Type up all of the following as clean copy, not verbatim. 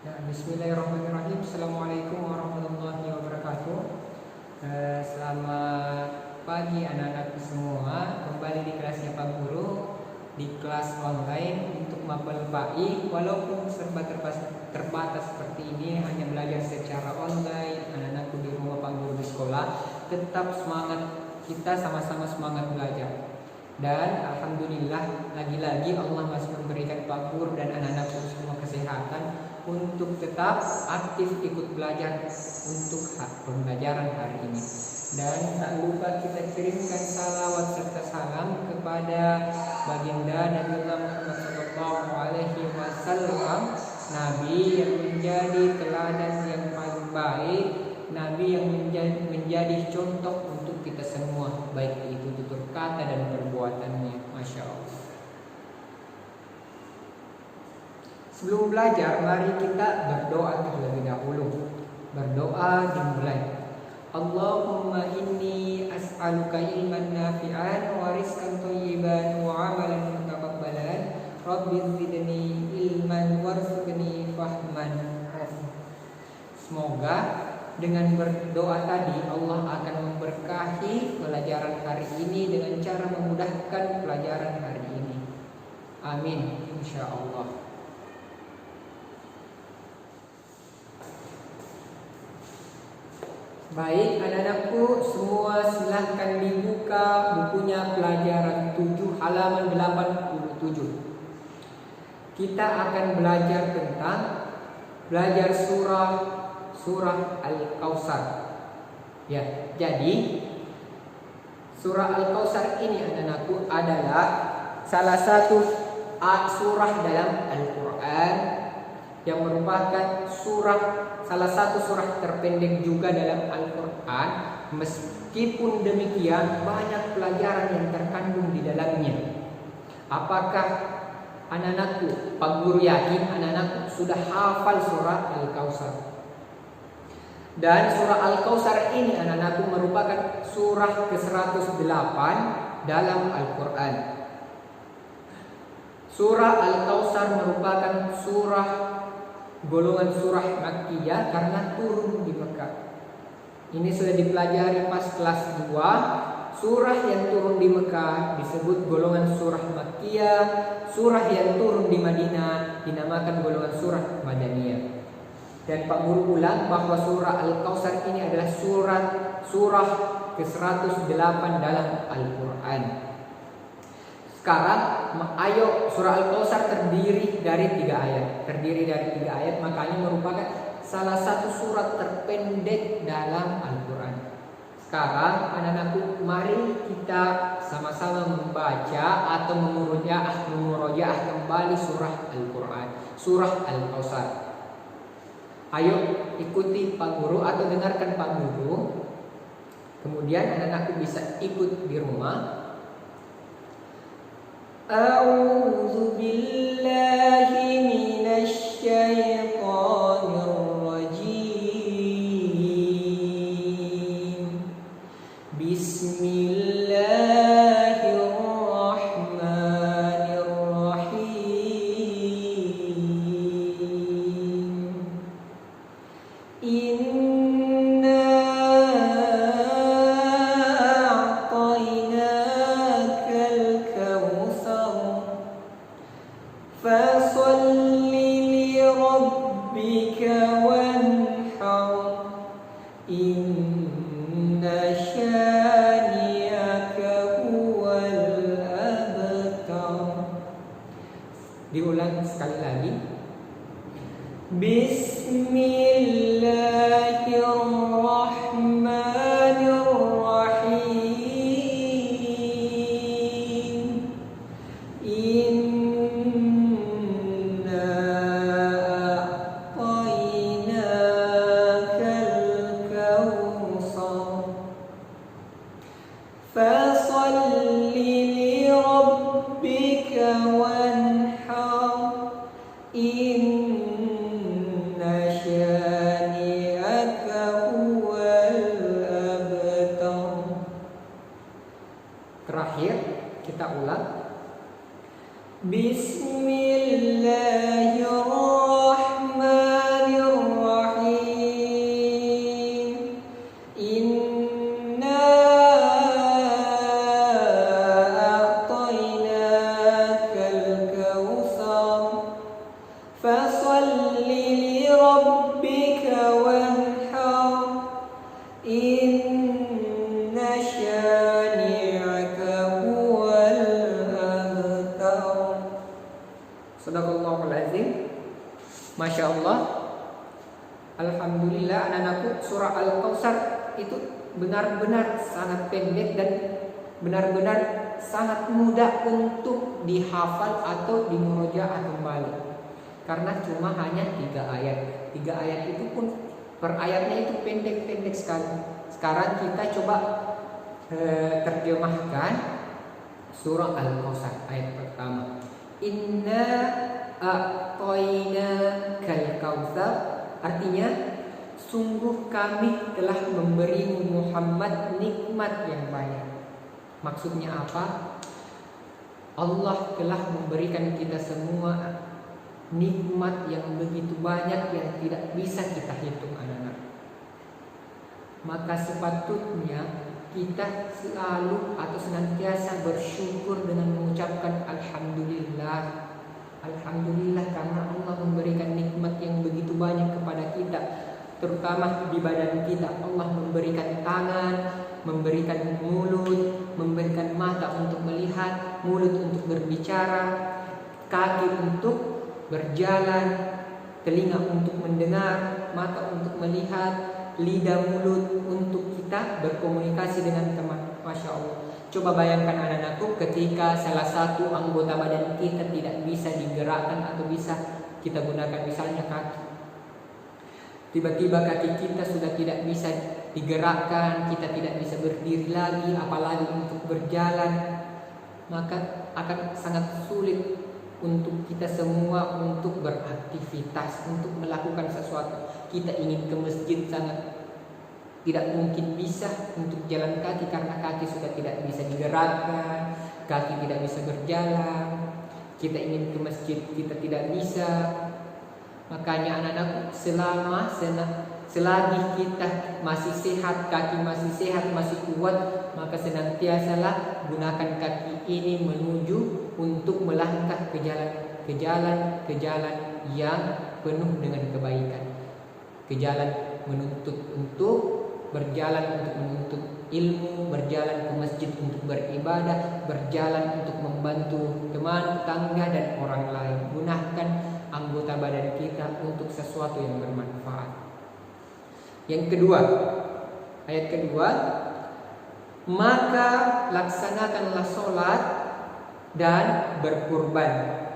Ya, bismillahirrahmanirrahim. Assalamualaikum warahmatullahi wabarakatuh. Selamat pagi anak-anakku semua. Kembali di kelasnya Pak Guru, di kelas online untuk mapel PAI. Walaupun serba terbatas seperti ini, hanya belajar secara online, anak-anakku di rumah Pak Guru di sekolah, tetap semangat, kita sama-sama semangat belajar. Dan alhamdulillah, lagi-lagi Allah masih memberikan Pak Guru dan anak-anakku semua kesehatan untuk tetap aktif ikut belajar untuk pembelajaran hari ini. Dan tak lupa kita kirimkan salawat serta salam kepada baginda Nabiullah Muhammad SAW, Nabi yang menjadi teladan yang paling baik, Nabi yang menjadi contoh untuk kita semua, baik itu tutur kata dan perbuatannya. Masya Allah. Sebelum belajar, mari kita berdoa terlebih dahulu. Berdoa dimulai. Allahumma inni as'aluka ilman nafi'an wa rizqan thayyiban wa amalan mutaqabbalan. Rabbi zidni ilman warzuqni fahman. Semoga dengan berdoa tadi Allah akan memberkahi pelajaran hari ini dengan cara memudahkan pelajaran hari ini. Amin, insyaallah. Baik anak-anakku semua, silahkan dibuka bukunya pelajaran 7 halaman 87. Kita akan belajar tentang surah Al-Kautsar. Ya, jadi surah Al-Kautsar ini anak-anakku adalah salah satu surah dalam Al-Quran yang merupakan salah satu surah terpendek juga dalam Al-Quran. Meskipun demikian, banyak pelajaran yang terkandung di dalamnya. Apakah anak-anakku, Pak Guru yakin anak-anakku sudah hafal surah Al-Kautsar? Dan surah Al-Kautsar ini anak-anakku merupakan surah ke-108 dalam Al-Quran. Surah Al-Kautsar merupakan golongan surah Makkiyah karena turun di Mekah. Ini sudah dipelajari pas kelas 2. Surah yang turun di Mekah disebut golongan surah Makkiyah. Surah yang turun di Madinah dinamakan golongan surah Madaniyah. Dan Pak Guru ulang bahwa surah Al-Kautsar ini adalah surah ke-108 dalam Al-Quran. Sekarang ayo, surah Al-Kautsar terdiri dari 3 ayat. Makanya merupakan salah satu surat terpendek dalam Al-Quran. Sekarang anak-anakku, mari kita sama-sama membaca atau memurojaah kembali surah Al-Quran, surah Al-Kautsar. Ayo ikuti Pak Guru atau dengarkan Pak Guru. Kemudian anak-anakku bisa ikut di rumah. A'udzu billahi minasy syaithanir rajim. Bismillahirrahmanirrahim. Inna a'tainakal kautsar fasalli li rabbika wanhar. Inna syani'aka huwal abtar. Diulang sekali lagi. Bismillahirrahmanirrahim. Inna a'tainakal kautsar fasalli li rabbika wanhar. Inna syani'aka Fasalli li rabbika wanhar, inna syani'aka huwal abtar. Sadaqallahul azim. Masya Allah. Alhamdulillah anak-anakku, surah Al-Kautsar itu benar-benar sangat pendek dan benar-benar sangat mudah untuk dihafal atau dimurojaah kembali. Karena cuma hanya 3 ayat. 3 ayat itu pun per ayatnya itu pendek-pendek sekali. Sekarang kita coba terjemahkan surah Al-Kautsar ayat pertama. Inna a'tainakal kautsar, artinya sungguh kami telah memberimu Muhammad nikmat yang banyak. Maksudnya apa? Allah telah memberikan kita semua nikmat yang begitu banyak yang tidak bisa kita hitung, anak-anak. Maka sepatutnya kita selalu atau senantiasa bersyukur dengan mengucapkan Alhamdulillah. Alhamdulillah karena Allah memberikan nikmat yang begitu banyak kepada kita, terutama di badan kita. Allah memberikan tangan, memberikan mulut, memberikan mata untuk melihat, mulut untuk berbicara, kaki untuk berjalan, telinga untuk mendengar, mata untuk melihat, lidah, mulut untuk kita berkomunikasi dengan teman. Masya Allah. Coba bayangkan anak-anakku, ketika salah satu anggota badan kita tidak bisa digerakkan atau bisa kita gunakan, misalnya kaki. Tiba-tiba kaki kita sudah tidak bisa digerakkan, kita tidak bisa berdiri lagi, apalagi untuk berjalan, maka akan sangat sulit untuk kita semua untuk beraktivitas, untuk melakukan sesuatu. Kita ingin ke masjid sangat tidak mungkin bisa untuk jalan kaki karena kaki sudah tidak bisa digerakkan, kaki tidak bisa berjalan. Kita ingin ke masjid, kita tidak bisa. Makanya anak-anak, selagi kita masih sehat, kaki masih sehat, masih kuat, maka senantiasalah gunakan kaki ini menuju untuk melangkah ke jalan yang penuh dengan kebaikan, ke jalan menuntut untuk berjalan untuk menuntut ilmu, berjalan ke masjid untuk beribadah, berjalan untuk membantu teman, tetangga dan orang lain. Gunakan anggota badan kita untuk sesuatu yang bermanfaat. Yang kedua, ayat kedua, maka laksanakanlah sholat dan berkurban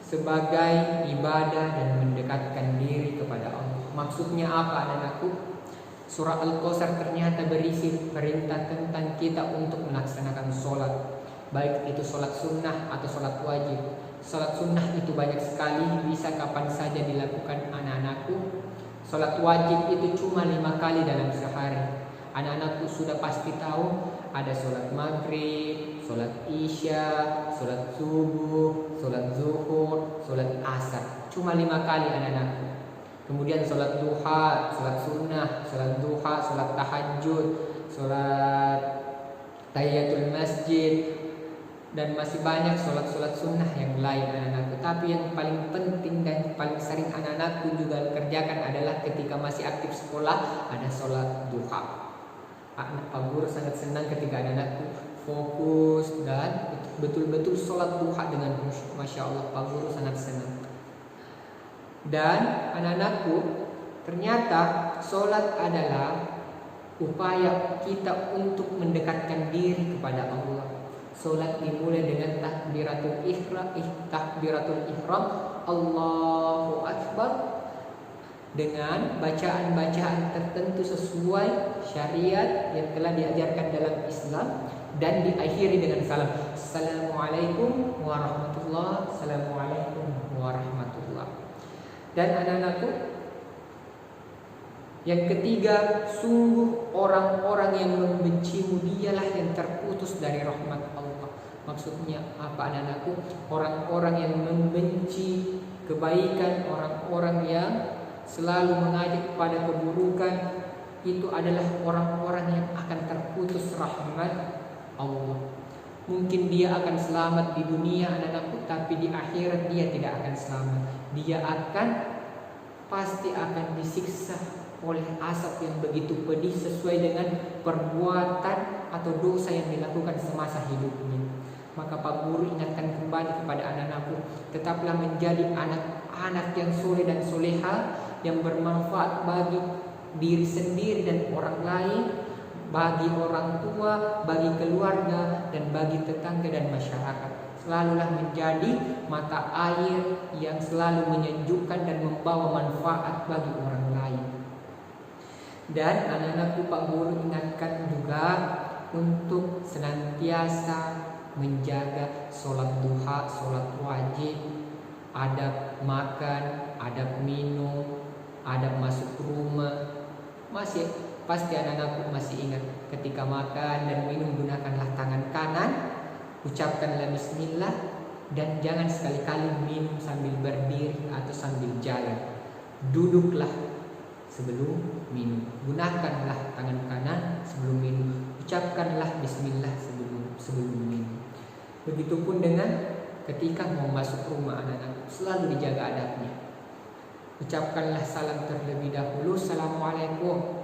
sebagai ibadah dan mendekatkan diri kepada Allah. Maksudnya apa, anak-anakku? Surah Al-Kautsar ternyata berisi perintah tentang kita untuk melaksanakan sholat, baik itu sholat sunnah atau sholat wajib. Sholat sunnah itu banyak sekali, bisa kapan saja dilakukan anak-anakku. Sholat wajib itu cuma 5 kali dalam sehari. Anak-anakku sudah pasti tahu ada sholat maghrib, sholat isya, sholat subuh, sholat zuhur, sholat asar. Cuma 5 kali anak-anakku. Kemudian sholat duha, sholat sunnah, sholat duha, sholat tahajud, sholat tahiyatul masjid, dan masih banyak sholat-sholat sunnah yang lain anak-anakku. Tapi yang paling penting dan paling sering anak-anakku juga kerjakan adalah ketika masih aktif sekolah, ada sholat duha. Pak Guru sangat senang ketika anak-anakku fokus dan betul-betul sholat duha dengan khusyuk. Masya Allah, Pak Guru sangat senang. Dan anak-anakku, ternyata sholat adalah upaya kita untuk mendekatkan diri kepada Allah. Sholat dimulai dengan takbiratul ihram, Allahu Akbar, dengan bacaan-bacaan tertentu sesuai syariat yang telah diajarkan dalam Islam, dan diakhiri dengan salam. Assalamualaikum warahmatullahi wabarakatuh. Assalamualaikum warahmatullahi. Dan anak-anakku, yang ketiga, sungguh orang-orang yang membencimu dialah yang terputus dari rahmat Allah. Maksudnya apa, anak-anakku? Orang-orang yang membenci kebaikan, orang-orang yang selalu mengajak pada keburukan, itu adalah orang-orang yang akan terputus rahmat Allah. Mungkin dia akan selamat di dunia anak-anakku, tapi di akhirat dia tidak akan selamat. Dia akan pasti akan disiksa oleh asap yang begitu pedih sesuai dengan perbuatan atau dosa yang dilakukan semasa hidupnya. Maka Pak Guru ingatkan kembali kepada anak-anakku, tetaplah menjadi anak-anak yang soleh dan soleha, yang bermanfaat bagi diri sendiri dan orang lain, bagi orang tua, bagi keluarga, dan bagi tetangga dan masyarakat. Selalulah menjadi mata air yang selalu menyejukkan dan membawa manfaat bagi orang lain. Dan anak-anakku, Pak Guru ingatkan juga untuk senantiasa menjaga sholat duha, sholat wajib, adab makan, adab minum, adab masuk rumah. Pasti anak-anakku masih ingat, ketika makan dan minum gunakanlah tangan kanan, ucapkanlah bismillah, dan jangan sekali-kali minum sambil berdiri atau sambil jalan. Duduklah sebelum minum, gunakanlah tangan kanan sebelum minum, ucapkanlah bismillah sebelum minum. Begitupun dengan ketika mau masuk rumah anak-anak, selalu dijaga adabnya. Ucapkanlah salam terlebih dahulu, assalamualaikum.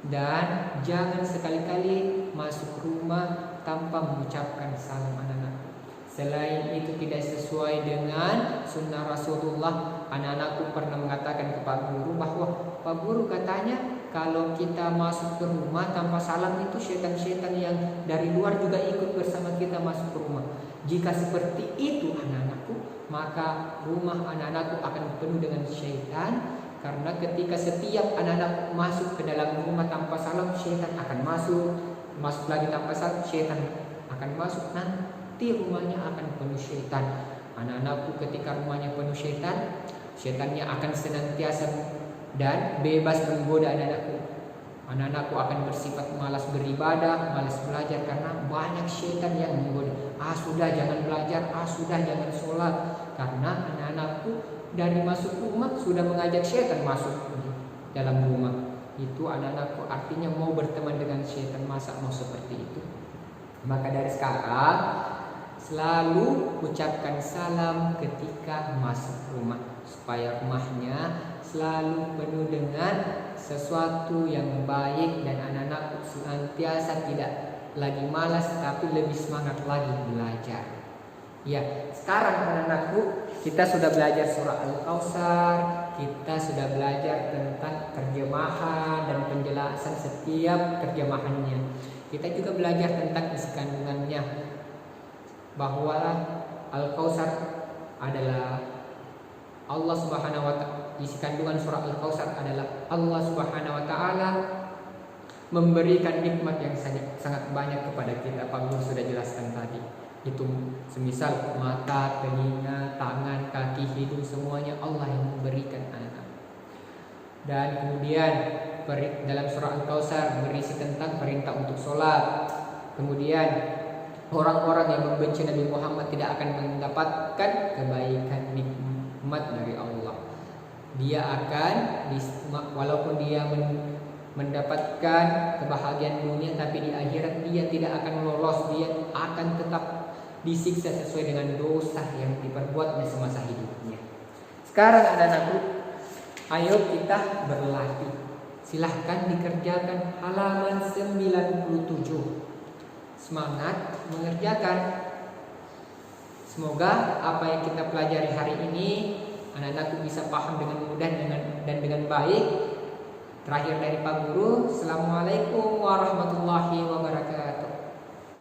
Dan jangan sekali-kali masuk rumah tanpa mengucapkan salam anak-anak. Selain itu tidak sesuai dengan sunnah Rasulullah. Anak-anakku pernah mengatakan ke Pak Guru bahwa Pak Guru katanya kalau kita masuk ke rumah tanpa salam itu setan-setan yang dari luar juga ikut bersama kita masuk ke rumah. Jika seperti itu anak-anakku, maka rumah anak-anakku akan penuh dengan setan. Karena ketika setiap anak-anak masuk ke dalam rumah tanpa salam, setan akan masuk lagi tanpa salam, setan akan masuk. Nanti rumahnya akan penuh setan. Anak-anakku, ketika rumahnya penuh setan, setannya akan senantiasa dan bebas menggoda anak-anakku. Anak-anakku akan bersifat malas beribadah, malas belajar karena banyak setan yang menggoda. Sudah jangan belajar, sudah jangan sholat. Karena anak-anakku dari masuk rumah sudah mengajak setan masuk dalam rumah. Itu anak-anakku artinya mau berteman dengan setan, masa mau seperti itu? Maka dari sekarang selalu ucapkan salam ketika masuk rumah, supaya rumahnya selalu penuh dengan sesuatu yang baik dan anak-anakku senantiasa tidak lagi malas tapi lebih semangat lagi belajar. Ya, sekarang anak-anakku, kita sudah belajar surah Al-Kautsar, kita sudah belajar tentang terjemahan dan penjelasan setiap terjemahannya. Kita juga belajar tentang isi kandungannya, bahwa Al-Kautsar adalah Allah Subhanahu wa ta'ala. Isi kandungan surah Al-Kautsar adalah Allah Subhanahu wa ta'ala memberikan nikmat yang sangat banyak kepada kita. Pak Guru sudah jelaskan tadi. Itu semisal mata, telinga, tangan, kaki, hidung, semuanya Allah yang memberikan anak. Dan kemudian dalam surah Al-Kautsar berisi tentang perintah untuk sholat. Kemudian orang-orang yang membenci Nabi Muhammad tidak akan mendapatkan kebaikan nikmat dari Allah. Dia akan walaupun dia mendapatkan kebahagiaan dunia, tapi di akhirat dia tidak akan lolos. Dia akan tetap disiksa sesuai dengan dosa yang diperbuatnya semasa hidupnya. Sekarang anak-anakku, ayo kita berlatih. Silahkan dikerjakan halaman 97. Semangat mengerjakan. Semoga apa yang kita pelajari hari ini anak-anakku bisa paham dengan mudah dan dengan baik. Terakhir dari Pak Guru, Assalamualaikum warahmatullahi wabarakatuh.